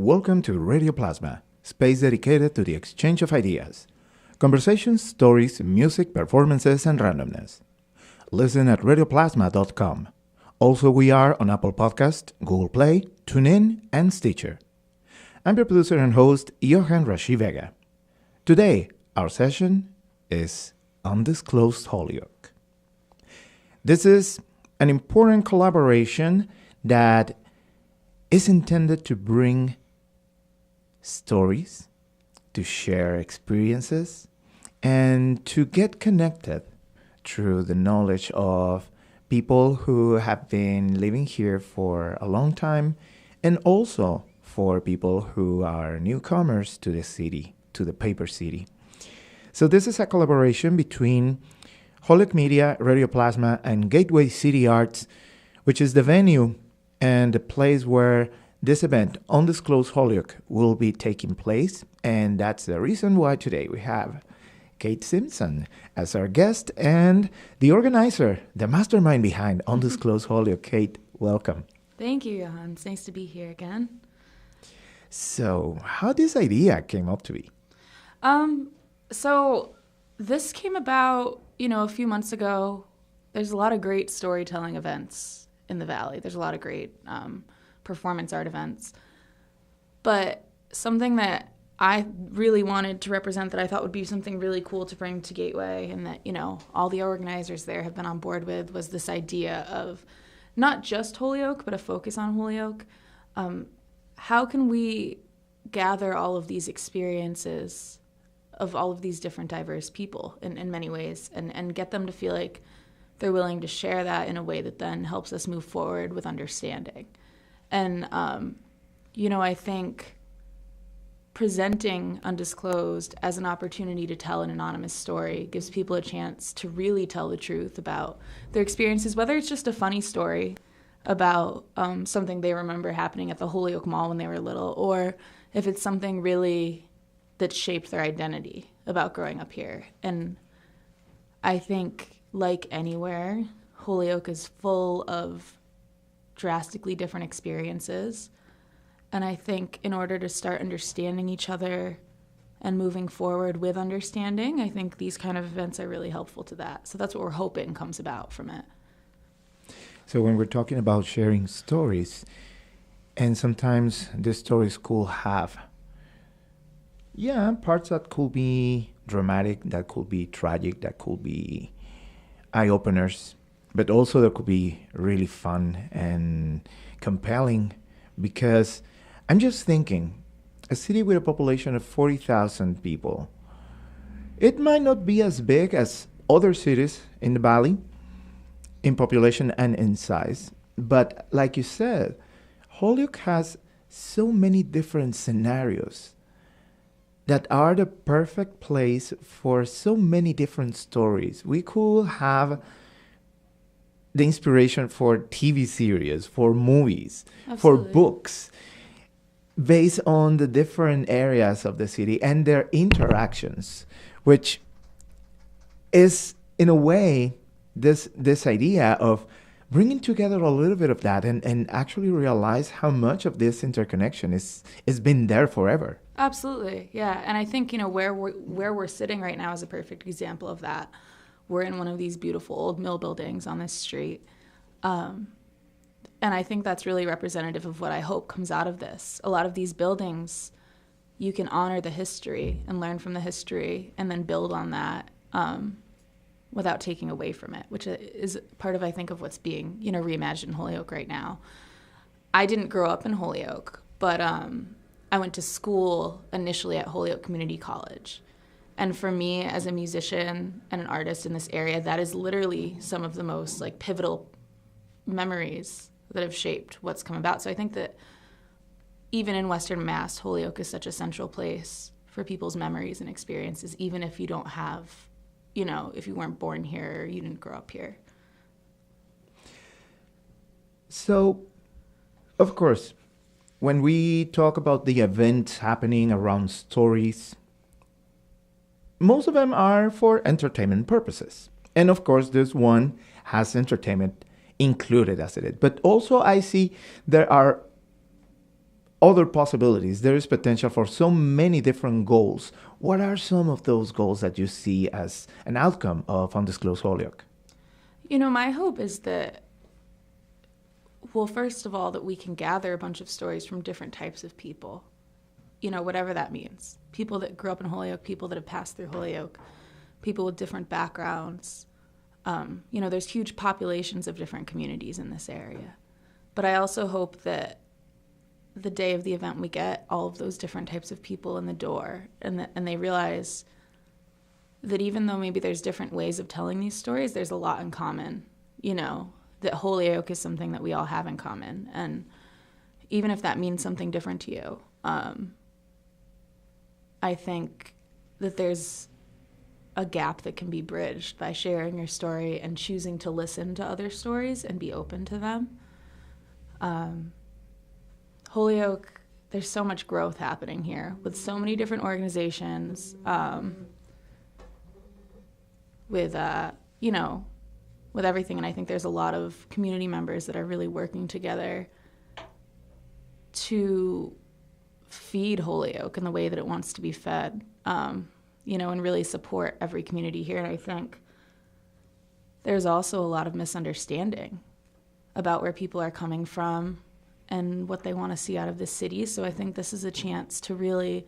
Welcome to Radioplasma, space dedicated to the exchange of ideas, conversations, stories, music, performances, and randomness. Listen at radioplasma.com. Also, we are on Apple Podcast, Google Play, TuneIn, and Stitcher. I'm your producer and host, Iohann Rashi Vega. Today, our session is Undisclosed Holyoke. This is an important collaboration that is intended to bring stories, to share experiences, and to get connected through the knowledge of people who have been living here for a long time, and also for people who are newcomers to the city, to the paper city. So this is a collaboration between Holyoke Media, Radioplasma, and Gateway City Arts, which is the venue and the place where this event, Undisclosed Holyoke, will be taking place. And that's the reason why today we have Cait Simpson as our guest and the organizer, the mastermind behind Undisclosed Holyoke. Cait, welcome. Thank you, Johan. It's nice to be here again. So how this idea came up to be? So this came about, a few months ago. There's a lot of great storytelling events in the Valley. There's a lot of great performance art events. But something that I really wanted to represent that I thought would be something really cool to bring to Gateway and that, all the organizers there have been on board with was this idea of not just Holyoke, but a focus on Holyoke. How can we gather all of these experiences of all of these different diverse people in many ways and get them to feel like they're willing to share that in a way that then helps us move forward with understanding. And, I think presenting Undisclosed as an opportunity to tell an anonymous story gives people a chance to really tell the truth about their experiences, whether it's just a funny story about something they remember happening at the Holyoke Mall when they were little, or if it's something really that shaped their identity about growing up here. And I think, like anywhere, Holyoke is full of drastically different experiences. And I think in order to start understanding each other and moving forward with understanding, I think these kind of events are really helpful to that. So that's what we're hoping comes about from it. So when we're talking about sharing stories, and sometimes the stories could have, parts that could be dramatic, that could be tragic, that could be eye-openers, but also there could be really fun and compelling, because I'm just thinking, a city with a population of 40,000 people, it might not be as big as other cities in the Valley, in population and in size, but like you said, Holyoke has so many different scenarios that are the perfect place for so many different stories. We could have the inspiration for TV series, for movies, Absolutely. for books, based on the different areas of the city and their interactions, which is, in a way, this idea of bringing together a little bit of that and actually realize how much of this interconnection is been there forever. Absolutely, yeah. And I think, where we're sitting right now is a perfect example of that. We're in one of these beautiful old mill buildings on this street. And I think that's really representative of what I hope comes out of this. A lot of these buildings, you can honor the history and learn from the history and then build on that without taking away from it, which is part of, I think, of what's being, reimagined in Holyoke right now. I didn't grow up in Holyoke, but I went to school initially at Holyoke Community College. And for me, as a musician and an artist in this area, that is literally some of the most pivotal memories that have shaped what's come about. So I think that even in Western Mass, Holyoke is such a central place for people's memories and experiences, even if you don't have, if you weren't born here or you didn't grow up here. So, of course, when we talk about the events happening around stories, most of them are for entertainment purposes. And of course, this one has entertainment included as it is. But also I see there are other possibilities. There is potential for so many different goals. What are some of those goals that you see as an outcome of Undisclosed Holyoke? My hope is that, well, first of all, that we can gather a bunch of stories from different types of people, whatever that means. People that grew up in Holyoke, people that have passed through Holyoke, people with different backgrounds. There's huge populations of different communities in this area. But I also hope that the day of the event we get all of those different types of people in the door, and they realize that even though maybe there's different ways of telling these stories, there's a lot in common, that Holyoke is something that we all have in common. And even if that means something different to you, I think that there's a gap that can be bridged by sharing your story and choosing to listen to other stories and be open to them. Holyoke, there's so much growth happening here with so many different organizations, with everything. And I think there's a lot of community members that are really working together to feed Holyoke in the way that it wants to be fed, and really support every community here. And I think there's also a lot of misunderstanding about where people are coming from and what they want to see out of this city. So I think this is a chance to really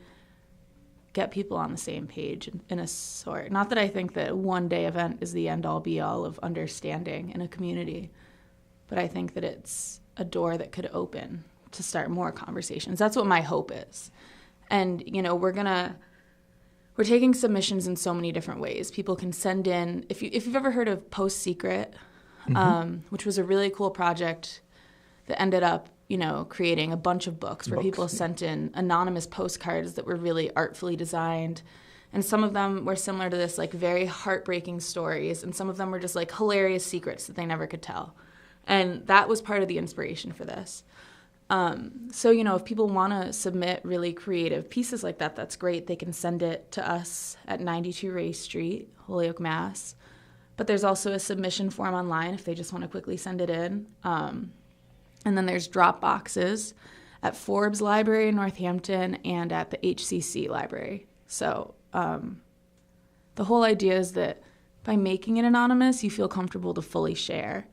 get people on the same page in a sort. Not that I think that a one-day event is the end-all be-all of understanding in a community, but I think that it's a door that could open to start more conversations. That's what my hope is. And, we're taking submissions in so many different ways. People can send in, if you've ever heard of Post Secret, which was a really cool project that ended up, creating a bunch of books where people sent in anonymous postcards that were really artfully designed. And some of them were similar to this, very heartbreaking stories. And some of them were just, hilarious secrets that they never could tell. And that was part of the inspiration for this. So, if people want to submit really creative pieces like that, that's great. They can send it to us at 92 Ray Street, Holyoke, Mass. But there's also a submission form online if they just want to quickly send it in. And then there's drop boxes at Forbes Library in Northampton and at the HCC Library. So the whole idea is that by making it anonymous, you feel comfortable to fully share.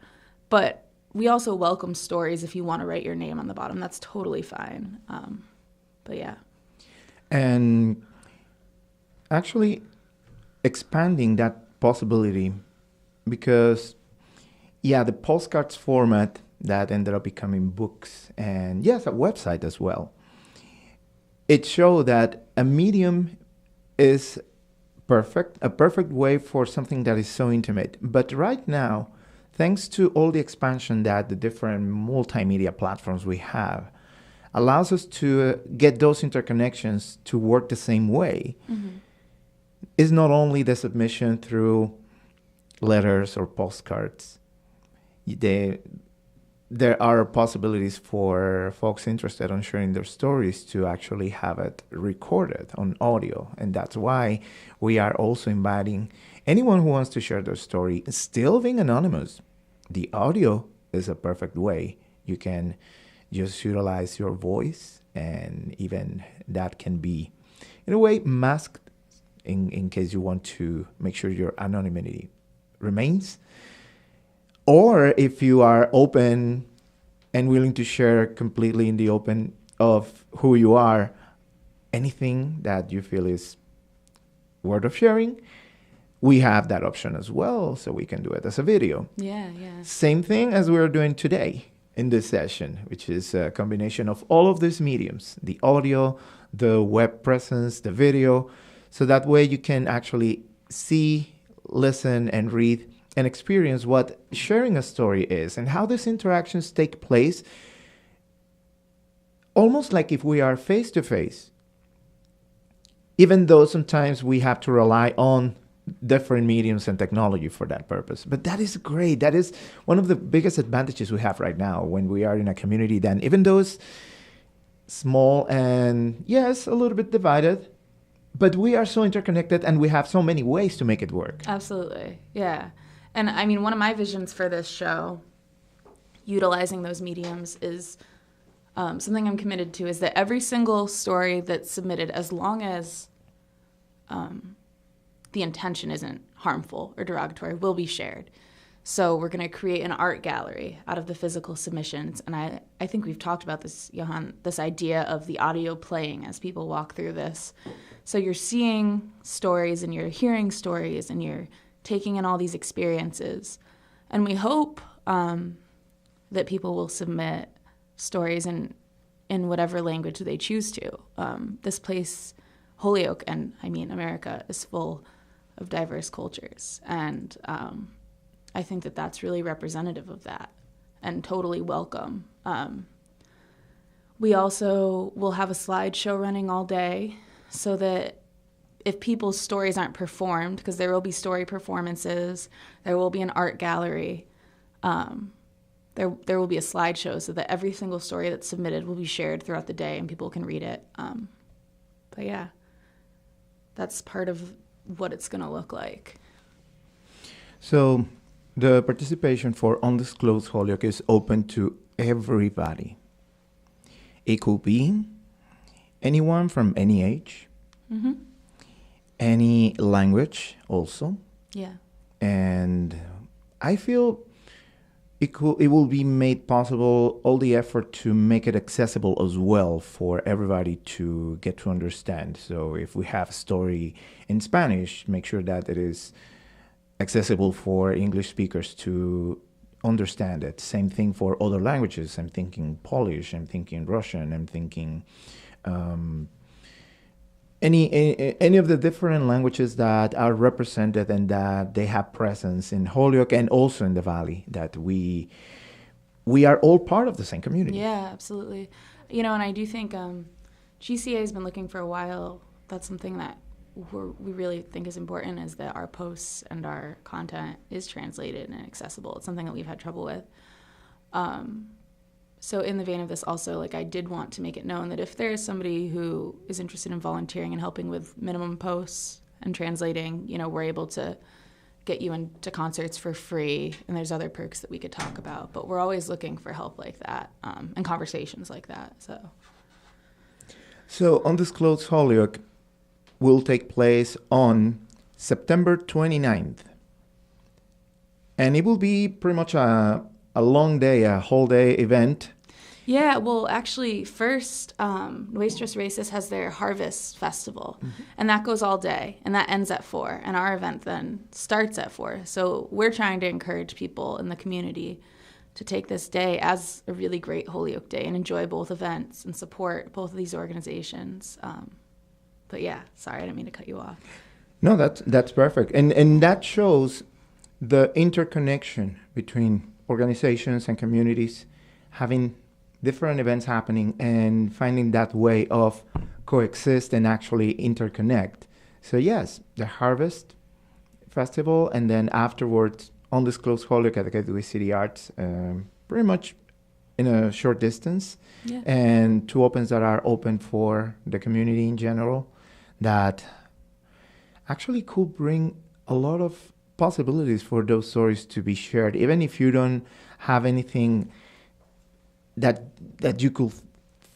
But we also welcome stories if you want to write your name on the bottom. That's totally fine. But yeah. And actually expanding that possibility, because, the postcards format that ended up becoming books and, yes, a website as well. It showed that a medium is a perfect way for something that is so intimate. But right now, thanks to all the expansion that the different multimedia platforms we have, allows us to get those interconnections to work the same way. Is not only the submission through letters or postcards. There are possibilities for folks interested in sharing their stories to actually have it recorded on audio. And that's why we are also inviting anyone who wants to share their story, still being anonymous. The audio is a perfect way. You can just utilize your voice, and even that can be, in a way, masked in case you want to make sure your anonymity remains. Or if you are open and willing to share completely in the open of who you are, anything that you feel is worth of sharing, we have that option as well, so we can do it as a video. Yeah. Same thing as we're doing today in this session, which is a combination of all of these mediums, the audio, the web presence, the video, so that way you can actually see, listen, and read and experience what sharing a story is and how these interactions take place, almost like if we are face to face, even though sometimes we have to rely on different mediums and technology for that purpose. But that is great. That is one of the biggest advantages we have right now when we are in a community that, even though it's small and, yes, a little bit divided, but we are so interconnected and we have so many ways to make it work. Absolutely. Yeah. And I mean, one of my visions for this show, utilizing those mediums, is something I'm committed to is that every single story that's submitted, as long as the intention isn't harmful or derogatory, will be shared. So we're going to create an art gallery out of the physical submissions. And I think we've talked about this, Iohann, this idea of the audio playing as people walk through this. So you're seeing stories and you're hearing stories and you're taking in all these experiences. And we hope that people will submit stories in whatever language they choose to. This place, Holyoke, and I mean America, is full of diverse cultures. And I think that that's really representative of that and totally welcome. We also will have a slideshow running all day so that if people's stories aren't performed, because there will be story performances, there will be an art gallery, there will be a slideshow so that every single story that's submitted will be shared throughout the day and people can read it. But yeah, that's part of what it's going to look like. So the participation for Undisclosed Holyoke is open to everybody. It could be anyone from any age, Mm-hmm. any language also. Yeah. And I feel it will be made possible, all the effort to make it accessible as well for everybody to get to understand. So if we have a story in Spanish, make sure that it is accessible for English speakers to understand it. Same thing for other languages. I'm thinking Polish, I'm thinking Russian, I'm thinking any of the different languages that are represented and that they have presence in Holyoke and also in the Valley, that we are all part of the same community. Yeah, absolutely. And I do think GCA has been looking for a while. That's something that we really think is important, is that our posts and our content is translated and accessible. It's something that we've had trouble with. So in the vein of this also, I did want to make it known that if there is somebody who is interested in volunteering and helping with minimum posts and translating, we're able to get you into concerts for free, and there's other perks that we could talk about. But we're always looking for help like that and conversations like that. So Undisclosed Holyoke will take place on September 29th. And it will be pretty much a long day, a whole day event. Yeah, well, actually, first, Nuestros Races has their Harvest Festival, and that goes all day, and that ends at 4, and our event then starts at 4. So we're trying to encourage people in the community to take this day as a really great Holyoke Day and enjoy both events and support both of these organizations. But yeah, sorry, I didn't mean to cut you off. No, that's perfect. And that shows the interconnection between organizations and communities, having different events happening and finding that way of coexist and actually interconnect. So yes, the Harvest Festival, and then afterwards Undisclosed Holyoke at the Gateway City Arts, pretty much in a short distance. Yeah. And 2 opens that are open for the community in general, that actually could bring a lot of possibilities for those stories to be shared, even if you don't have anything that you could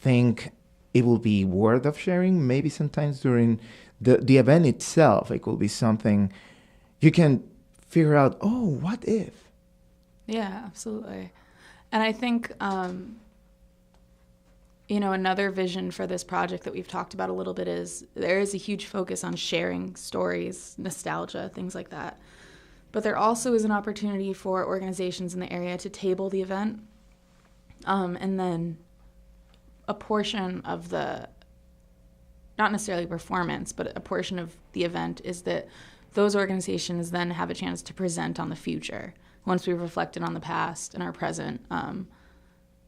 think it will be worth of sharing. Maybe sometimes during the event itself, it could be something you can figure out, oh, what if? Yeah, absolutely. And I think another vision for this project that we've talked about a little bit is there is a huge focus on sharing stories, nostalgia, things like that. But there also is an opportunity for organizations in the area to table the event. And then a portion of the, not necessarily performance, but a portion of the event is that those organizations then have a chance to present on the future once we've reflected on the past and our present.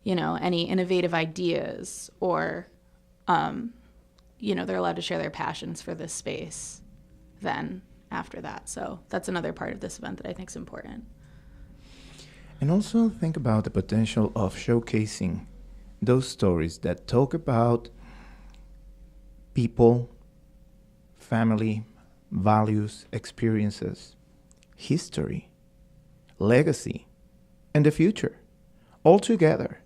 Any innovative ideas, or, they're allowed to share their passions for this space then after that. So that's another part of this event that I think is important. And also think about the potential of showcasing those stories that talk about people, family, values, experiences, history, legacy, and the future, all together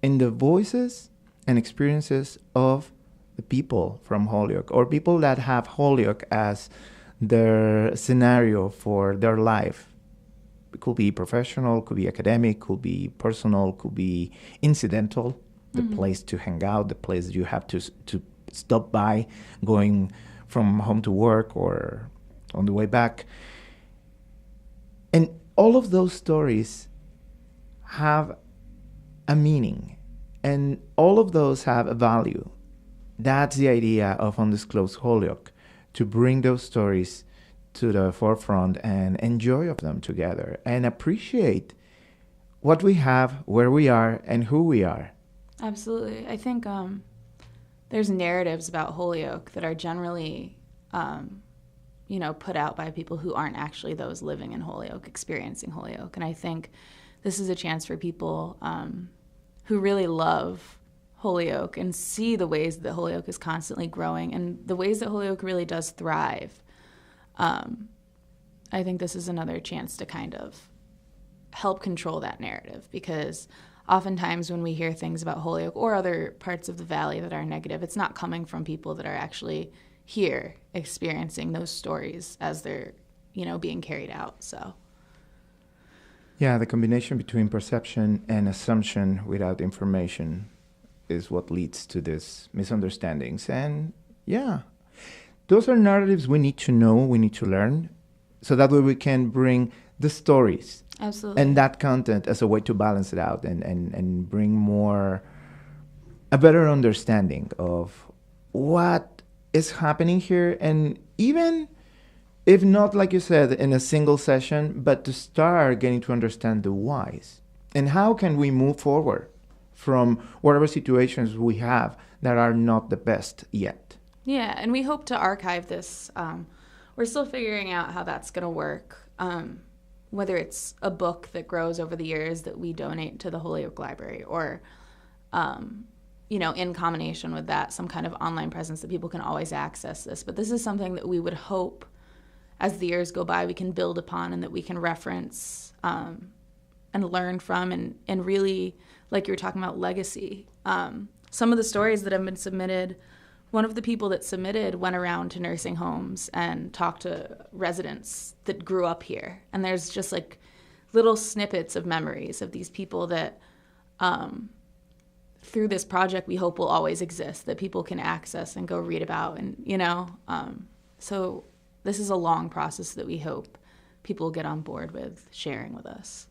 in the voices and experiences of the people from Holyoke, or people that have Holyoke as their scenario for their life. It could be professional, could be academic, could be personal, could be incidental, the place to hang out, the place you have to stop by going from home to work or on the way back. And all of those stories have a meaning, and all of those have a value. That's the idea of Undisclosed Holyoke, to bring those stories to the forefront and enjoy of them together and appreciate what we have, where we are, and who we are. Absolutely. I think there's narratives about Holyoke that are generally, put out by people who aren't actually those living in Holyoke, experiencing Holyoke. And I think this is a chance for people who really love Holyoke and see the ways that Holyoke is constantly growing and the ways that Holyoke really does thrive. I think this is another chance to kind of help control that narrative, because oftentimes when we hear things about Holyoke or other parts of the valley that are negative, it's not coming from people that are actually here experiencing those stories as they're, being carried out. So Yeah, the combination between perception and assumption without information is what leads to these misunderstandings. And yeah, those are narratives we need to know, we need to learn, so that way we can bring the stories. Absolutely. And that content as a way to balance it out and bring a better understanding of what is happening here. And even if not, like you said, in a single session, but to start getting to understand the whys. And how can we move forward from whatever situations we have that are not the best yet. Yeah, and we hope to archive this. We're still figuring out how that's going to work, whether it's a book that grows over the years that we donate to the Holyoke Library, or, in combination with that, some kind of online presence that people can always access this. But this is something that we would hope, as the years go by, we can build upon and that we can reference and learn from, and really, like you were talking about, legacy. Some of the stories that have been submitted, one of the people that submitted went around to nursing homes and talked to residents that grew up here. And there's just like little snippets of memories of these people that through this project we hope will always exist, that people can access and go read about. And, so this is a long process that we hope people get on board with sharing with us.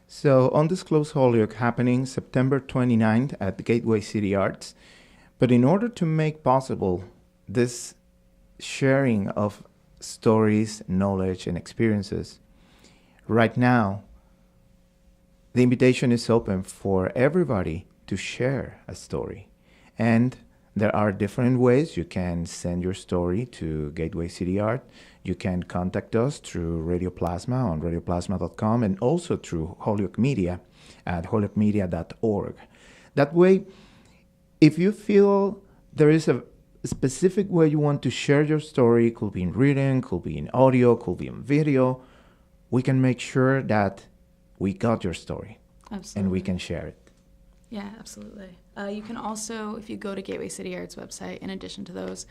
So Undisclosed Holyoke happening September 29th at the Gateway City Arts. But in order to make possible this sharing of stories, knowledge, and experiences, right now, the invitation is open for everybody to share a story. And there are different ways. You can send your story to Gateway City Art. You can contact us through Radioplasma on radioplasma.com, and also through Holyoke Media at holyokemedia.org. That way, if you feel there is a specific way you want to share your story, could be in written, could be in audio, could be in video, we can make sure that we got your story. Absolutely. And we can share it. Yeah, absolutely. You can also, if you go to Gateway City Art's website, in addition to those,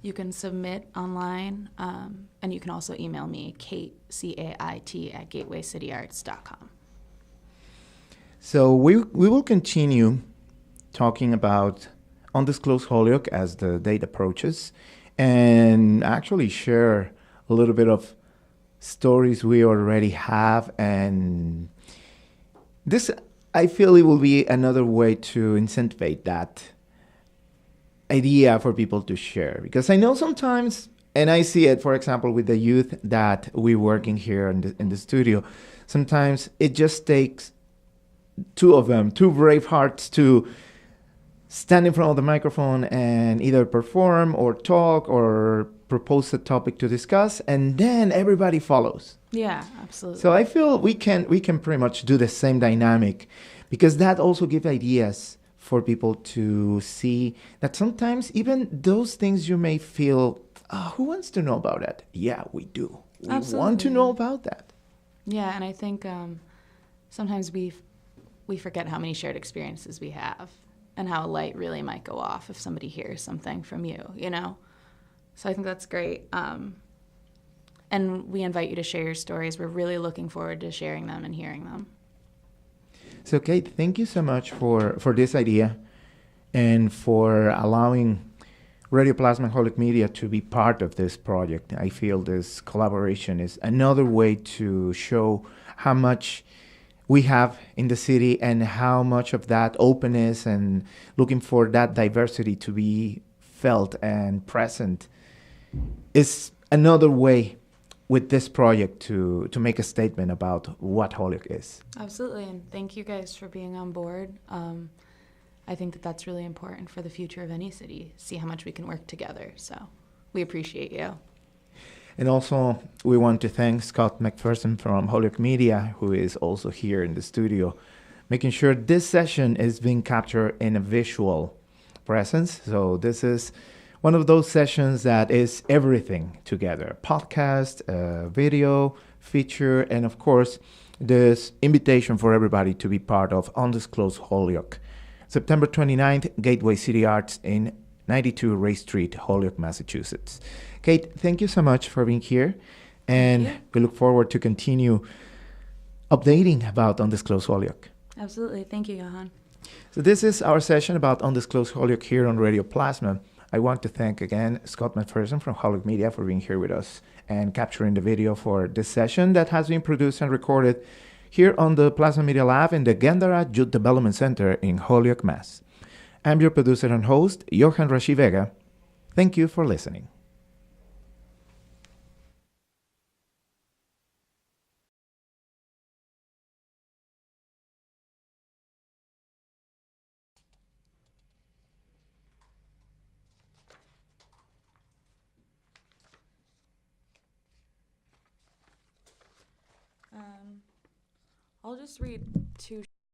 you can submit online, and you can also email me, Cait, C-A-I-T, at gatewaycityarts.com. So we will continue talking about Undisclosed Holyoke as the date approaches, and actually share a little bit of stories we already have. And this, I feel it will be another way to incentivize that idea for people to share. Because I know sometimes, and I see it, for example, with the youth that we're working here in the studio, sometimes it just takes two of them, two brave hearts, to stand in front of the microphone and either perform or talk or propose a topic to discuss, and then everybody follows. Yeah, absolutely. So I feel we can pretty much do the same dynamic, because that also gives ideas for people to see that sometimes even those things you may feel, who wants to know about that? Yeah, we do. We want to know about that. Yeah, and I think sometimes we we forget how many shared experiences we have and how a light really might go off if somebody hears something from you, you know? So I think that's great. And we invite you to share your stories. We're really looking forward to sharing them and hearing them. So, Cait, thank you so much for this idea and for allowing Radioplasma and Holyoke Media to be part of this project. I feel this collaboration is another way to show how much we have in the city and how much of that openness and looking for that diversity to be felt and present is another way with this project to make a statement about what Holyoke is. Absolutely, and thank you guys for being on board. I think that that's really important for the future of any city, see how much we can work together. So we appreciate you. And also, we want to thank Scott McPherson from Holyoke Media, who is also here in the studio, making sure this session is being captured in a visual presence. So this is one of those sessions that is everything together: podcast, video, feature, and of course, this invitation for everybody to be part of Undisclosed Holyoke. September 29th, Gateway City Arts in 92 Ray Street, Holyoke, Massachusetts. Cait, thank you so much for being here, and we look forward to continue updating about Undisclosed Holyoke. Absolutely. Thank you, Iohann. So this is our session about Undisclosed Holyoke here on Radioplasma. I want to thank again Scott McPherson from Holyoke Media for being here with us and capturing the video for this session that has been produced and recorded here on the Plasma Media Lab in the Gendara Youth Development Center in Holyoke, Mass. I'm your producer and host, Iohann Rashi Vega. Thank you for listening. I'll just read two